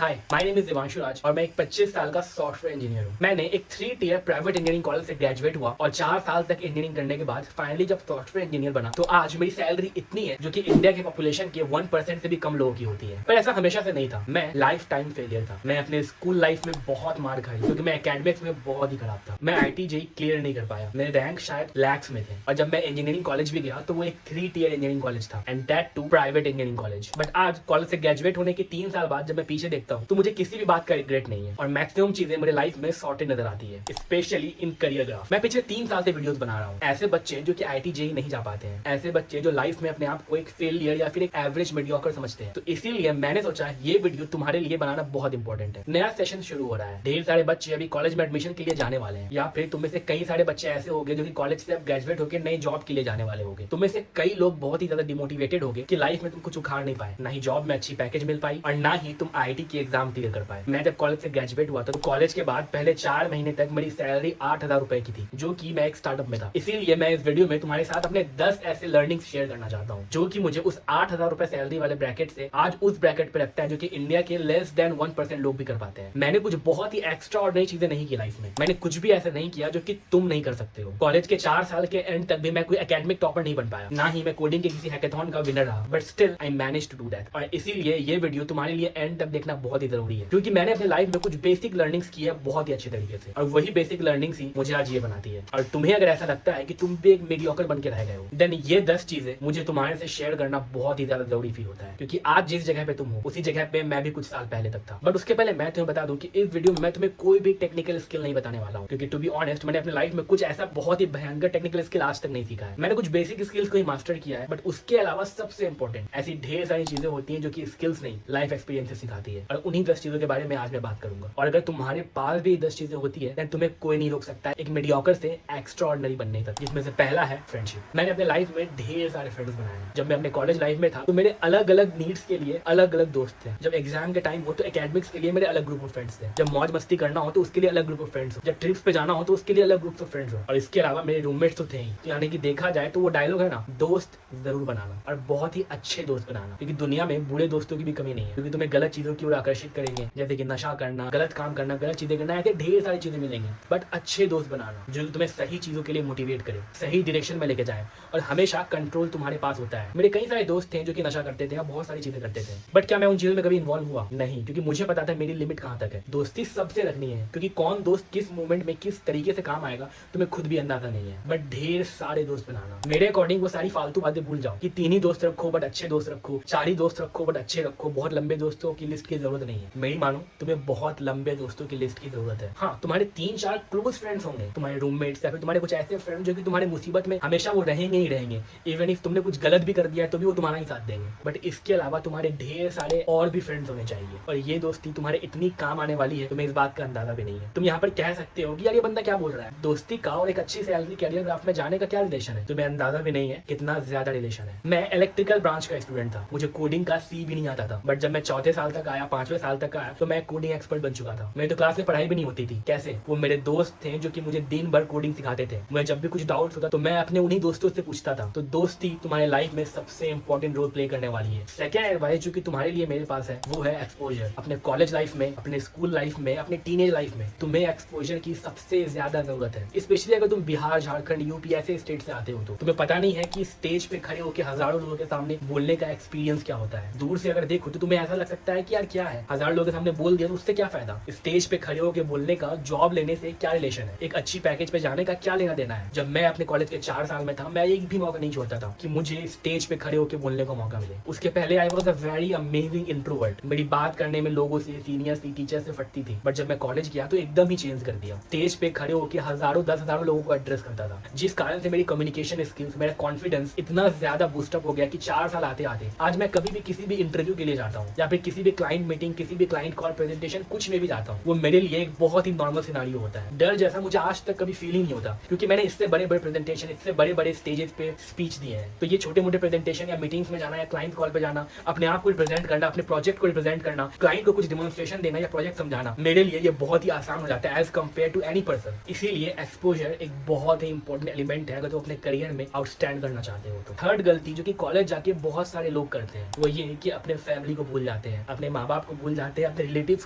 Hi, my name is Divanshu Raj और मैं एक 25 साल का सॉफ्टवेयर इंजीनियर हूँ। मैंने एक 3 टियर प्राइवेट इंजीनियरिंग कॉलेज से ग्रेजुएट हुआ और 4 साल तक इंजीनियरिंग करने के बाद फाइनली जब सॉफ्टवेयर इंजीनियर बना तो आज मेरी सैलरी इतनी है जो कि इंडिया के पॉपुलेशन के 1% से भी कम लोगों की होती है। पर ऐसा हमेशा से नहीं था। मैं लाइफ टाइम फेलियर था। मैं अपने स्कूल लाइफ में बहुत मार खाई क्योंकि मैं एकेडमिक्स में बहुत ही खराब था। मैं IIT JEE क्लियर नहीं कर पाया। मेरे रैंक शायद लैक्स में थे और जब मैं इंजीनियरिंग कॉलेज भी गया तो वो एक 3 टियर इंजीनियरिंग कॉलेज था and that too private engineering college. But आज कॉलेज से ग्रेजुएट होने के 3 साल बाद जब मैं पीछे देखता हूँ तो मुझे किसी भी बात का रिग्रेट नहीं है और मैक्सिमम चीजें मेरे लाइफ में सॉर्टेड नजर आती है, स्पेशली इन करियर ग्राफ। मैं पिछले 3 साल से वीडियोस बना रहा हूँ। ऐसे बच्चे जो कि IIT JEE नहीं जा पाते हैं, ऐसे बच्चे जो लाइफ में अपने आप को एक फेलियर या फिर एक एवरेज मीडियोकर समझते हैं। तो इसीलिए मैंने सोचा ये वीडियो तुम्हारे लिए बनाना बहुत इंपॉर्टेंट है। नया सेशन शुरू हो रहा है। ढेर सारे बच्चे अभी कॉलेज में एडमिशन के लिए जाने वाले हैं या फिर तुम में से कई सारे बच्चे ऐसे होंगे जो कि कॉलेज से अब ग्रेजुएट होकर नई जॉब के लिए जाने वाले होंगे। तुम में से कई लोग बहुत ही ज्यादा डिमोटिवेटेड होंगे कि लाइफ में तुम कुछ उखाड़ नहीं पाए, ना ही जॉब में अच्छी पैकेज मिल पाई और ना ही तुम IIT की एग्जाम क्लियर कर पाए। मैं जब कॉलेज से ग्रेजुएट हुआ था तो कॉलेज के बाद पहले 4 महीने तक मेरी सैलरी 8,000 रुपए की थी, जो कि मैं एक स्टार्टअप में था। इसीलिए मैं इस वीडियो में तुम्हारे साथ अपने 10 ऐसे लर्निंग्स शेयर करना चाहता हूँ जो कि मुझे उस 8,000 रुपए सैलरी वाले ब्रैकेट से आज उस ब्रैकेट पे रखता है जो कि इंडिया के लेस देन 1% लोग भी कर पाते हैं। मैंने कुछ बहुत ही एक्स्ट्रा ऑर्डिनरी चीजें नहीं की लाइफ में। मैंने कुछ भी ऐसा नहीं किया जो कि तुम नहीं कर सकते हो। कॉलेज के 4 साल के एंड तक भी मैं कोई एकेडमिक टॉपर नहीं बन पाया, ना ही मैं कोडिंग के किसी हैकेथॉन का विनर रहा, but still I manage to do that. और इसीलिए ये वीडियो तुम्हारे लिए एंड तक देखना बहुत ही जरूरी है क्योंकि मैंने अपने लाइफ में कुछ बेसिक लर्निंग्स की है बहुत ही अच्छे तरीके से और वही बेसिक लर्निंग्स ही मुझे आज ये बनाती है। और तुम्हें अगर ऐसा लगता है कि तुम भी एक मीडियोकर बन के रह गए हो देन ये 10 चीजें मुझे तुम्हारे से शेयर करना बहुत ही ज्यादा जरूरी फील होता है क्योंकि आज जिस जगह पे तुम हो उसी जगह पे मैं भी कुछ साल पहले तक था। बट उसके पहले मैं तुम्हें बता दूं कि इस वीडियो में मैं तुम्हें कोई भी टेक्निकल स्किल नहीं बताने वाला हूँ क्योंकि टू बी ऑनेस्ट मैंने अपनी लाइफ में कुछ ऐसा बहुत ही भयंकर टेक्निकल स्किल आज तक नहीं सीखा है। मैंने कुछ बेसिक स्किल्स को ही मास्टर किया है बट उसके अलावा सबसे इंपॉर्टेंट ऐसी ढेर सारी चीजें होती है जो कि स्किल्स नहीं लाइफ एक्सपीरियंस से सिखाती है और उन्हीं 10 चीजों के बारे में आज मैं बात करूंगा। और अगर तुम्हारे पास भी 10 चीजें होती है तुम्हें कोई नहीं रोक सकता एक मीडियोकर से एक्स्ट्रा ऑर्डिनरी बनने तक, जिसमें से पहला है फ्रेंडशिप। मैंने अपने लाइफ में ढेर सारे फ्रेंड्स बनाए हैं। जब मैं अपने कॉलेज लाइफ में था तो मेरे अलग अलग नीड्स के लिए अलग अलग दोस्त थे। जब एग्जाम के टाइम हो तो एकेडमिक्स के लिए मेरे अलग ग्रुप ऑफ फ्रेंड्स थे। जब मौज मस्ती करना हो तो उसके लिए अलग ग्रुप ऑफ फ्रेंड्स हो। जब ट्रिप्स पे जाना हो तो उसके लिए अलग ग्रुप ऑफ फ्रेंड्स हो। और इसके अलावा मेरे रूममेट्स तो थे ही। यानी कि देखा जाए तो वो डायलॉग है ना, दोस्त जरूर बनाना और बहुत ही अच्छे दोस्त बनाना क्योंकि दुनिया में बुरे दोस्तों की भी कमी नहीं है क्योंकि तुम्हें गलत चीजों की ओर आकर्षित करेंगे, जैसे कि नशा करना, गलत काम करना, गलत चीजें करना, ऐसे ढेर सारी चीजें मिलेंगी। बट अच्छे दोस्त बनाना जो तुम्हें सही चीजों के लिए मोटिवेट करे, सही डायरेक्शन में लेके जाए और हमेशा कंट्रोल तुम्हारे पास होता है। मेरे कई सारे दोस्त थे जो कि नशा करते थे या बहुत सारी चीजें करते थे बट क्या मैं उन चीजों में कभी इन्वॉल्व हुआ? नहीं, क्योंकि मुझे पता था मेरी लिमिट कहाँ तक है। दोस्ती सबसे रखनी है क्योंकि कौन दोस्त किस मोमेंट में किस तरीके से काम आएगा तुम्हें खुद भी अंदाजा नहीं है। बट ढेर सारे दोस्त बनाना, मेरे अकॉर्डिंग वो सारी फालतू बातें भूल जाओ कि 3 ही दोस्त रखो बट अच्छे दोस्त रखो, 4 ही दोस्त रखो बट अच्छे रखो। बहुत लंबे दोस्तों की लिस्ट की जरूरत नहीं है। मेरी मानो तुम्हें बहुत लंबे दोस्तों की लिस्ट की जरूरत है। हाँ, तुम्हारे 3-4 क्लोज फ्रेंड्स होंगे, तुम्हारे रूममेट्स या फिर तुम्हारे कुछ ऐसे फ्रेंड्स जो कि तुम्हारे मुसीबत में हमेशा वो रहेंगे ही रहेंगे। इवन इफ तुमने कुछ गलत भी कर दिया है तो भी वो तुम्हारा ही साथ देंगे। बट इसके अलावा तुम्हारे ढेर सारे और भी फ्रेंड्स होने चाहिए और ये दोस्ती तुम्हारे इतनी काम आने वाली है तुम्हें इस बात का अंदाजा भी नहीं है। तुम यहाँ पर कह सकते हो कि यार ये बंदा क्या बोल रहा है, दोस्ती का और एक अच्छी सैलरी कैरियर ग्राफ में जाने का क्या रिलेशन है? तुम्हें अंदाजा भी नहीं है कितना ज्यादा रिलेशन है। मैं इलेक्ट्रिकल ब्रांच का स्टूडेंट था, मुझे कोडिंग का C भी नहीं आता था बट जब मैं 4थे साल तक आया, 5वें साल तक आया तो मैं कोडिंग एक्सपर्ट बन चुका था। मेरी तो क्लास में पढ़ाई भी नहीं होती थी। कैसे? वो मेरे दोस्त थे जो कि मुझे दिन भर कोडिंग सिखाते थे। मुझे जब भी कुछ डाउट्स होता तो मैं अपने उन्हीं दोस्तों से पूछता था। तो दोस्ती तुम्हारे लाइफ में सबसे इंपॉर्टेंट रोल प्ले करने वाली है। सेकंड एडवाइस जो कि तुम्हारे लिए मेरे पास है वो है एक्सपोजर। अपने कॉलेज लाइफ में, अपने स्कूल लाइफ में, अपने टीनेज लाइफ में तुम्हें एक्सपोजर की सबसे ज्यादा जरूरत है। स्पेशली अगर तुम बिहार, झारखंड, यूपी ऐसे स्टेट से आते हो तो तुम्हें पता नहीं है कि स्टेज पे खड़े होकर हजारों लोगों के सामने बोलने का एक्सपीरियंस क्या होता है। दूर से अगर देखो तो तुम्हें ऐसा लग सकता है कि यार क्या है, 1000 लोगों के सामने बोल दिया तो उससे क्या फायदा? स्टेज पे खड़े होकर बोलने का जॉब लेने से क्या रिलेशन है? एक अच्छी पैकेज पे जाने का क्या लेना देना है? जब मैं अपने कॉलेज के 4 साल में था मैं एक भी मौका नहीं छोड़ता था कि मुझे स्टेज पे खड़े होकर बोलने का मौका मिले। उसके पहले I was a very amazing introvert. मेरी बात करने में लोगों से, सीनियर से, टीचर से फटती थी बट जब मैं कॉलेज गया तो एकदम ही चेंज कर दिया। स्टेज पे खड़े होकर हजारों, 10,000 लोगों को एड्रेस करता था जिस कारण से मेरी कम्युनिकेशन स्किल्स, मेरा कॉन्फिडेंस इतना ज्यादा बूस्टअप हो गया कि 4 साल आते आते आज मैं कभी भी किसी भी इंटरव्यू के लिए जाता हूँ या फिर किसी भी क्लाइंट मीटिंग, किसी भी क्लाइंट कॉल, प्रेजेंटेशन, कुछ में भी जाता हूँ वो मेरे लिए एक बहुत ही नॉर्मल सिनारियो होता है। डर जैसा मुझे आज तक कभी फील ही नहीं होता क्योंकि मैंने इससे बड़े बड़े प्रेजेंटेशन, इससे बड़े बड़े स्टेजेस पे स्पीच दिए हैं। तो ये छोटे मोटे प्रेजेंटेशन या मीटिंग्स में जाना या क्लाइंट कॉल पे जाना, अपने आप को रिप्रेजेंट करना, अपने प्रोजेक्ट को रिप्रेजेंट करना, क्लाइंट को कुछ डेमोन्स्ट्रेशन देना या प्रोजेक्ट समझाना, मेरे लिए ये बहुत ही आसान हो जाता है as compare to any person. इसीलिए एक्सपोजर एक बहुत ही इंपॉर्टेंट एलिमेंट है अगर तुम अपने करियर में आउटस्टैंड करना चाहते हो तो। थर्ड गलती जो कि कॉलेज जाके बहुत सारे लोग करते हैं वो ये कि अपने फैमिली को भूल जाते हैं, अपने माँ बाप को भूल जाते हैं, अपने रिलेटिव्स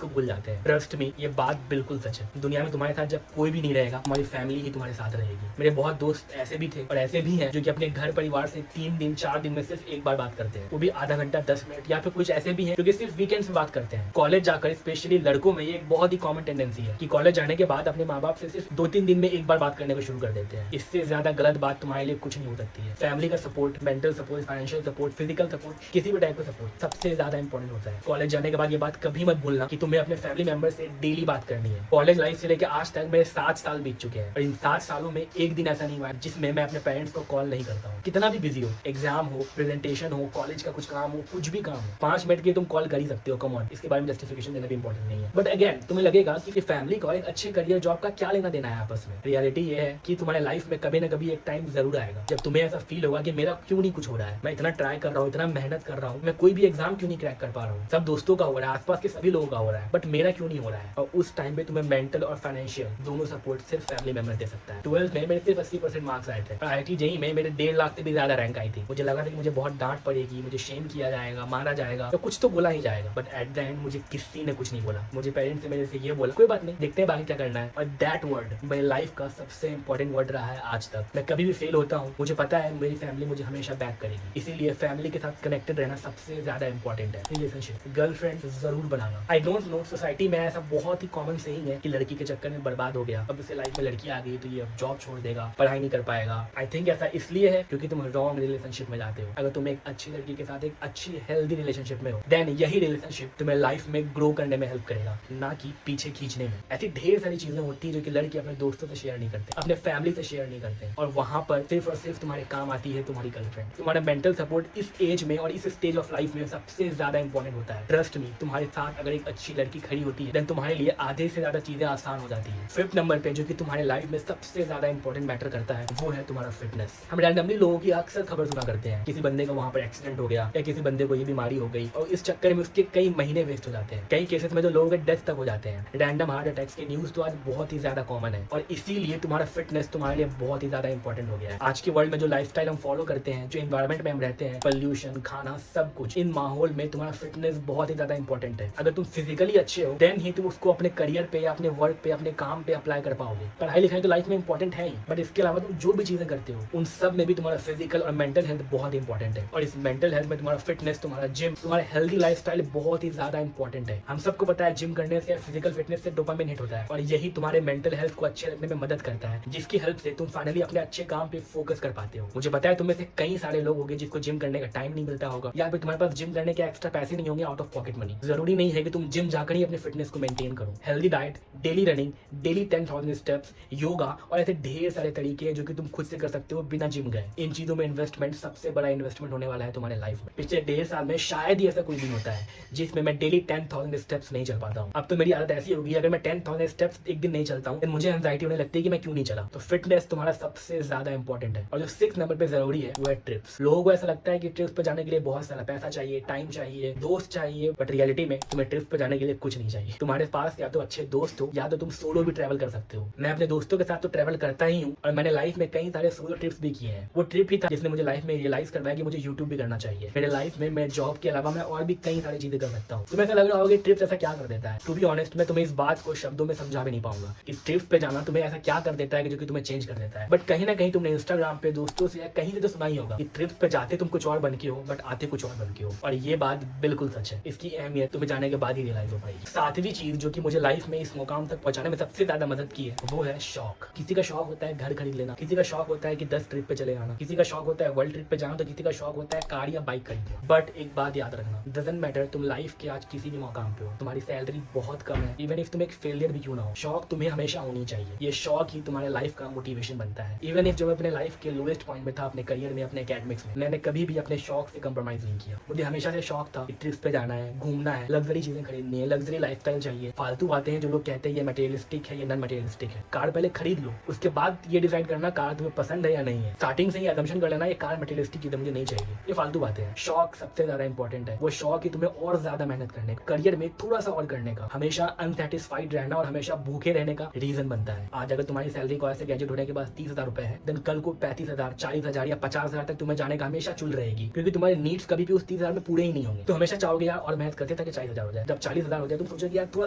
को भूल जाते हैं। ट्रस्ट में ये बात बिल्कुल सच है। दुनिया में तुम्हारे साथ जब कोई भी नहीं रहेगा, तुम्हारी फैमिली ही तुम्हारे साथ रहेगी। मेरे बहुत दोस्त ऐसे भी थे और ऐसे भी हैं जो कि अपने घर परिवार से 3 दिन 4 दिन में सिर्फ एक बार बात करते हैं, वो भी आधा घंटा 10 मिनट, या फिर कुछ ऐसे भी हैं जो कि सिर्फ वीकेंड्स में बात करते हैं। कॉलेज जाकर स्पेशली लड़कों में ये एक बहुत ही कॉमन टेंडेंसी है कि कॉलेज जाने के बाद अपने माँ बाप से सिर्फ 2-3 दिन में एक बार बात करने को शुरू कर देते हैं। इससे ज्यादा गलत बात तुम्हारे लिए कुछ नहीं हो सकती है। फैमिली का support, mental support, financial support, physical support, किसी भी टाइप का सपोर्ट सबसे ज्यादा इंपॉर्टेंट होता है। कॉलेज जाने के बाद ये बात कभी मत भूलना कि तुम्हें अपने फैमिली मेंबर से डेली बात करनी है। कॉलेज लाइफ से लेकर आज तक मेरे 7 साल बीत चुके हैं और इन 7 सालों में एक दिन ऐसा नहीं हुआ जिसमें मैं अपने पेरेंट्स को कॉल नहीं करता हूँ। कितना भी बिजी हो, एग्जाम हो, प्रेजेंटेशन हो, कॉलेज का कुछ काम हो, कुछ भी काम हो, 5 मिनट के तुम कॉल कर ही सकते हो। कम ऑन, इसके बारे में जस्टिफिकेशन देना भी इंपॉर्टेंट नहीं है। बट अगेन तुम्हें लगेगा कि फैमिली का एक अच्छे करियर जॉब का क्या लेना देना है आपस में। रियलिटी ये है कि तुम्हारे लाइफ में कभी ना कभी एक टाइम जरूर आएगा जब तुम्हें ऐसा फील होगा कि मेरा क्यों नहीं कुछ हो रहा है, मैं इतना ट्राई कर रहा हूँ, इतना मेहनत कर रहा हूँ, मैं कोई भी एग्जाम क्यों नहीं क्रैक कर पा रहा हूँ। सब दोस्तों का हो रहा है, आसपास के सभी लोगों का हो रहा है, बट मेरा क्यों नहीं हो रहा है। और उस टाइम पे तुम्हें मेंटल और फाइनेंशियल दोनों सपोर्ट सिर्फ फैमिली मेंबर दे सकता है। 12th में मेरे सिर्फ 80% मार्क्स आए थे। IIT JEE में मेरे 1.5 लाख से भी ज्यादा रैंक आई थी। मुझे लगा था कि मुझे बहुत डांट पड़ेगी, मुझे शेम किया जाएगा, मारा जाएगा, तो कुछ तो बोला ही जाएगा। बट एट द एंड मुझे किसी ने कुछ नहीं बोला। मुझे पेरेंट्स ने मेरे से ये बोला, कोई बात नहीं, देखते हैं बाकी क्या करना है। और दैट वर्ड मेरी लाइफ का सबसे इंपॉर्टेंट वर्ड रहा है आज तक। मैं कभी भी फेल होता हूँ, मुझे पता है मेरी फैमिली मुझे हमेशा बैक करेगी। इसीलिए फैमिली के साथ कनेक्टेड रहना सबसे ज्यादा इंपॉर्टेंट है। रिलेशनशिप, गर्लफ्रेंड जरूर बनाना। आई डोंट नो, सोसाइटी में ऐसा बहुत ही कॉमन सेइंग है कि लड़की के चक्कर में बर्बाद हो गया, अब उसे लाइफ में लड़की आ गई तो ये अब जॉब छोड़ देगा, पढ़ाई नहीं कर पाएगा। आई थिंक ऐसा इसलिए है क्योंकि तुम रॉन्ग रिलेशनशिप में जाते हो। अगर तुम एक अच्छी लड़की के साथ एक अच्छी हेल्दी रिलेशनशिप में हो, देन यही रिलेशनशिप तुम्हें लाइफ में ग्रो करने में हेल्प करेगा, ना कि पीछे खींचने में। ऐसी ढेर सारी चीजें होती है जो कि लड़के अपने दोस्तों से शेयर नहीं करते, अपने फैमिली से शेयर नहीं करते, और वहां पर सिर्फ और सिर्फ तुम्हारे काम आती है तुम्हारी गर्लफ्रेंड। तुम्हारा मेंटल सपोर्ट इस एज में और इस स्टेज ऑफ लाइफ में सबसे ज्यादा इंपॉर्टेंट होता है। ट्रस्ट मी, तुम्हारे साथ अगर एक अच्छी लड़की खड़ी होती है, देन तुम्हारे लिए आधे से ज्यादा चीजें आसान हो जाती है। 5th नंबर पे जो कि तुम्हारे लाइफ में सबसे ज्यादा इंपॉर्टेंट मैटर करता है, वो है तुम्हारा फिटनेस। हम रैंडमली लोगों की अक्सर खबर सुना करते हैं, किसी बंदे का वहां पर एक्सीडेंट हो गया या किसी बंदे को ये बीमारी हो गई, और इस चक्कर में उसके कई महीने वेस्ट हो जाते हैं। कई केसेस में तो लोगों के डेथ तक हो जाते हैं। रैंडम हार्ट अटैक्स की न्यूज तो आज बहुत ही ज्यादा कॉमन है, और इसीलिए तुम्हारा फिटनेस तुम्हारे लिए बहुत ही ज्यादा इंपॉर्टेंट हो गया है। आज के वर्ल्ड में जो लाइफस्टाइल हम फॉलो करते हैं, जो एनवायरमेंट में हम रहते हैं, पोल्यूशन, खाना, सब कुछ, इन माहौल में तुम्हारा फिटनेस बहुत ही ज्यादा इंपॉर्टेंट है। अगर तुम फिजिकली अच्छे हो, देन ही तुम उसको अपने करियर पे या अपने वर्क पे, अपने काम पे अप्लाई कर पाओगे। पढ़ाई लिखाई तो लाइफ में इंपॉर्टेंट है ही, बट इसके अलावा तुम जो भी चीजें करते हो उन सब में भी तुम्हारा फिजिकल और मेंटल हेल्थ बहुत इंपॉर्टेंट है। और इस मेंटल हेल्थ में तुम्हारा फिटनेस, तुम्हारा जिम, तुम्हारा हेल्दी लाइफस्टाइल बहुत ही ज्यादा इंपॉर्टेंट है। हम सबको पता है जिम करने से, फिजिकल फिटनेस से डोपामिन हिट होता है, और यही तुम्हारे मेंटल हेल्थ को अच्छे रखने में मदद करता है, जिसकी हेल्प से तुम फाइनली अपने अच्छे काम पे फोकस कर पाते हो। मुझे पता है तुम में से कई सारे लोग होंगे जिसको जिम करने का टाइम नहीं मिलता होगा, या फिर तुम्हारे पास जिम करने के एक्स्ट्रा पैसे नहीं होंगे, आउट ऑफ पॉकेट मनी। जरूरी नहीं है कि तुम जिम जाकर ही अपने फिटनेस को मेंटेन करो। Healthy diet, daily running, daily 10,000 steps, yoga और ऐसे ढेर सारे तरीके हैं जो कि तुम खुद से कर सकते हो बिना जिम गए। इन चीजों में इन्वेस्टमेंट सबसे बड़ा इन्वेस्टमेंट होने वाला है तुम्हारे लाइफ में। पिछले 1.5 साल में शायद ही ऐसा कोई दिन होता है जिसमें मैं डेली 10,000 स्टेप्स नहीं चल पाता हूँ। अब तो मेरी आदत ऐसी होगी, अगर मैं 10,000 स्टेप्स एक दिन नहीं चलता हूँ, मुझे एंजाइटी होने लगती है कि मैं क्यों नहीं चला। तो फिटनेस तुम्हारा सबसे ज्यादा इंपॉर्टेंट है। और जो 6 नंबर पे जरूरी है वो है ट्रिप्स। लोगों को ऐसा लगता है कि ट्रिप्स पे जाने के लिए बहुत सारा पैसा चाहिए, टाइम चाहिए, दोस्त चाहिए, बट रियलिटी में तुम्हें ट्रिप्स पे जाने के लिए कुछ नहीं चाहिए। तुम्हारे पास या तो अच्छे दोस्त हो, या तो तुम सोलो भी ट्रैवल कर सकते हो। मैं अपने दोस्तों के साथ तो ट्रैवल करता ही हूँ, और मैंने लाइफ में कई सारे सोलो ट्रिप्स भी किए हैं। वो ट्रिप ही था जिसने मुझे लाइफ में रियलाइज करवाया कि मुझे यूट्यूब भी करना चाहिए। मेरे लाइफ में मैं जॉब के अलावा मैं और भी कई सारी चीजें कर सकता हूँ। तुम्हें ऐसा लग रहा होगा कि ट्रिप्स ऐसा क्या कर देता है। टू बी ऑनेस्ट, मैं तुम्हें इस बात को शब्दों में समझा भी नहीं पाऊंगा कि ट्रिप्स पे जाना तुम्हें ऐसा क्या कर देता है कि जो कि तुम्हें चेंज कर देता है। बट कहीं ना कहीं तुमने इंस्टाग्राम पे दोस्तों से या कहीं से तो सुना ही होगा कि ट्रिप्स पे जाते तुम कुछ और बन के हो, बट आते कुछ और बन के हो। और ये बात बिल्कुल सच है। इसकी अहमियत तुम्हें जाने के बाद ही रियलाइज हो पाएगी। 7वीं चीज जो कि मुझे लाइफ में इस मुकाम तक पहुंचाने में सबसे ज्यादा मदद की है, वो है शौक। किसी का शौक होता है घर खरीद लेना, किसी का शौक होता है कि 10 ट्रिप पे चले जाना, किसी का शौक होता है वर्ल्ड ट्रिप पे जाना, तो किसी का शौक होता है कार या बाइक खरीदना। बट एक बात याद रखना, डजंट मैटर तुम लाइफ के आज किसी भी मुकाम पे हो, तुम्हारी सैलरी बहुत कम है, इवन इफ तुम एक फेलियर भी क्यों ना हो, शौक तुम्हें हमेशा होनी चाहिए। ये शौक ही तुम्हारे लाइफ का मोटिवेशन बनता है। इवन इफ जब मैं अपने लाइफ के लोएस्ट पॉइंट में था, अपने करियर में, अपने एकेडमिक्स में, मैंने कभी भी अपने शौक से कंप्रोमाइज नहीं किया। मुझे हमेशा से शौक था कि ट्रिप्स पे जाना है, घूमना है, लग्जरी चीजें खरीदनी है, लग्जरी लाइफस्टाइल चाहिए। फालतू बातें हैं जो लोग कहते हैं ये मटेरियलिस्टिक है, ये नॉन मटेरियलिस्टिक है। कार पहले खरीद लो, उसके बाद ये डिसाइड करना कार तुम्हें पसंद है या नहीं है। स्टार्टिंग से ही असम्पशन कर लेना ये कार मटेरियलिस्टिक चीजें मुझे नहीं चाहिए, ये फालतू बातें हैं। शौक सबसे ज्यादा इंपॉर्टेंट है। वो शौक ही तुम्हें और ज्यादा मेहनत करने का, करियर में थोड़ा सा और करने का, हमेशा अनसेटिस्फाइड रहना और हमेशा भूखे रहने का रीजन बनता है। आज अगर तुम्हारी सैलरी कॉलेज से ग्रेजुएट होने के बाद 30,000 रुपए है, देन कल को 35,000, 40,000 या 50,000 तक तुम्हें जाने का हमेशा चुल रहेगी, क्योंकि तुम्हारे नीड्स कभी भी उस 30,000 में पूरे ही नहीं होंगे। तो हमेशा चाहोगे यार और मेहनत करते थे कि 40,000 हो जाए, जब 40,000 हो जाए तुम सोचो कि यार थोड़ा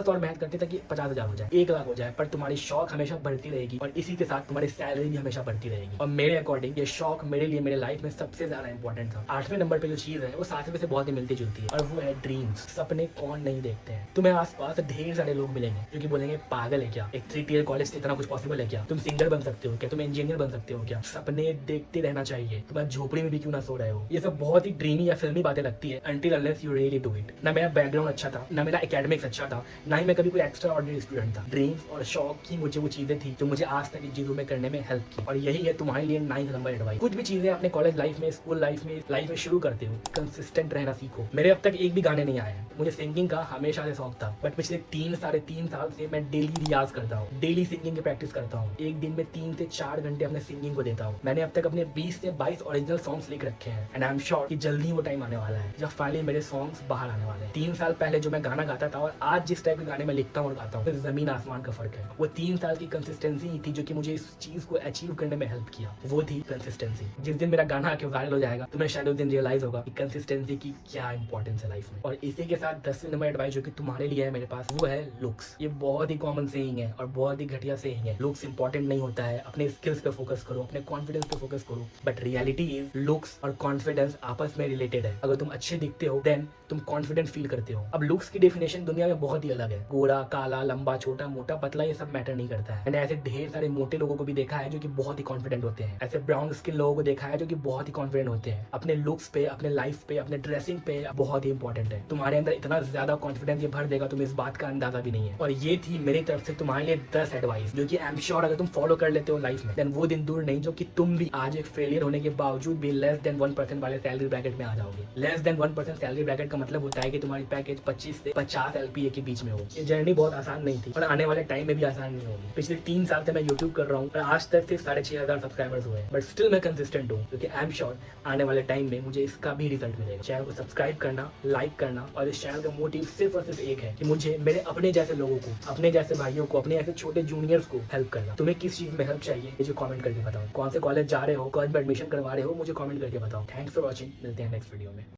सा और मेहनत करते थे कि 50,000 हो जाए, 1 लाख हो जाए, पर तुम्हारी शौक हमेशा बढ़ती रहेगी और इसी के साथ तुम्हारी सैलरी भी हमेशा बढ़ती रहेगी। और मेरे अकॉर्डिंग ये शौक मेरे लिए मेरे लाइफ में सबसे ज्यादा इंपॉर्टेंट था। 8वें नंबर पे जो चीज है वो 7वें से बहुत ही मिलती जुलती है और वो है ड्रीम्स। सपने कौन नहीं देखते हैं। तुम्हें आसपास ढेर सारे लोग मिलेंगे जो कि बोलेंगे पागल है क्या, एक 3 टियर कॉलेज से इतना कुछ पॉसिबल है क्या, तुम सिंगर बन सकते हो क्या, तुम इंजीनियर बन सकते हो क्या। सपने देखते रहना चाहिए, तुम झोपड़ी में भी क्यों ना सो रहे हो। ये सब बहुत ही ड्रीमी या फिल्मी बातें लगती है until unless you really do it. ना मेरा बैकग्राउंड अच्छा था, ना मेरा एकेडमिक्स अच्छा था, ना ही मैं कभी कोई एक्स्ट्रा ऑर्डिनरी स्टूडेंट था। ड्रीम्स और शौक ही मुझे वो चीजें थी जो मुझे आज तक इन चीजों में करने में हेल्प की। और यही है तुम्हारे लिए 9th नंबर एडवाइस। कुछ भी चीजें अपने कॉलेज लाइफ में, स्कूल लाइफ में शुरू करते हो, कंसिस्टेंट रहना सीखो। मेरे अब तक एक भी गाने नहीं आए हैं। मुझे सिंगिंग का हमेशा से शौक था, बट पिछले 3 साढ़े 3 साल से मैं डेली रियाज करता हूँ, डेली सिंगिंग की प्रैक्टिस करता हूँ। एक दिन में 3 से 4 घंटे अपने सिंगिंग को देता हूँ। मैंने अब तक अपने 20 से 22 ओरिजिनल सॉन्ग्स लिख रखे हैं एंड आई एम श्योर कि जल्दी वो टाइम आने वाला है जब फाइनली मेरे सॉन्ग्स बाहर आने वाले हैं। 3 साल पहले जो मैं गाना गाता था और आज जिस टाइप के गाने में लिखता हूँ और गाता हूँ, तो जमीन आसमान का फर्क है। वो 3 साल की कंसिस्टेंसी ही थी जो कि मुझे इस चीज को अचीव करने में हेल्प किया। वो थी कंसिस्टेंसी। जिस दिन मेरा गाना आके वायरल हो जाएगा तुम्हें शायद उस दिन रियलाइज होगा कि कंसिस्टेंसी की क्या इंपॉर्टेंस है लाइफ में। और इसी के साथ 10वें नंबर एडवाइस जो कि तुम्हारे लिए है मेरे पास, वो है लुक्स। ये बहुत ही कॉमन सेइंग है और बहुत ही घटिया सेइंग है। लुक्स इंपॉर्टेंट नहीं होता है, अपने स्किल्स पे फोकस करो, अपने कॉन्फिडेंस पे फोकस करो। बट रियलिटी इज लुक्स और कॉन्फिडेंस आपस में रिलेटेड है। अगर तुम अच्छे दिखते हो देन तुम कॉन्फिडेंट फील करते हो। अब लुक्स की डेफिनेशन दुनिया में बहुत ही अलग है। गोरा, काला, लंबा, छोटा, मोटा, पतला, ये सब मैटर नहीं करता है। मैंने ऐसे ढेर सारे मोटे लोगों को भी देखा है जो कि बहुत ही कॉन्फिडेंट होते हैं। ऐसे ब्राउन स्किन लोगों को देखा है जो कि बहुत ही कॉन्फिडेंट होते हैं। अपने लुक्स पे, अपने लाइफ पे, अपने ड्रेसिंग पे बहुत ही इंपॉर्टेंट है। तुम्हारे अंदर इतना ज्यादा कॉन्फिडेंस ये भर देगा तुम इस बात का अंदाजा भी नहीं है। और ये थी मेरी तरफ से तुम्हारे लिए 10 एडवाइस जो कि आई एम श्योर अगर तुम फॉलो कर लेते हो लाइफ में देन वो दिन दूर नहीं जो कि तुम भी आज एक फेलियर होने के बावजूद भी लेस देन 1% वाले सैलरी ब्रैकेट में आ जाओगे। लेस देन 1% सैलरी ब्रैकेट का मतलब होता है कि तुम्हारी पैकेज 25 से 50 LPA के बीच में हो। ये जर्नी बहुत आसान नहीं थी और आने वाले टाइम में भी आसान नहीं होगी। पिछले 3 साल से मैं यूट्यूब कर रहा हूँ और आज तक सिर्फ 6,500 सब्सक्राइबर्स हुए, बट स्टिल मैं कंसिस्टेंट हूँ क्योंकि आई एम श्योर आने वाले टाइम में मुझे इसका भी रिजल्ट मिलेगा। चैनल को सब्सक्राइब करना, लाइक करना और इस चैनल का मोटिव सिर्फ और सिर्फ एक है कि मुझे मेरे अपने जैसे लोगों को, अपने जैसे भाइयों को, अपने ऐसे छोटे जूनियर्स को हेल्प करना। तुम्हें किस चीज में हेल्प चाहिए मुझे कमेंट करके बताओ। कौन से कॉलेज जा रहे हो, कॉलेज में एडमिशन करवा रहे हो, मुझे कमेंट करके बताओ। Thanks for watching. मिलते हैं नेक्स्ट वीडियो में।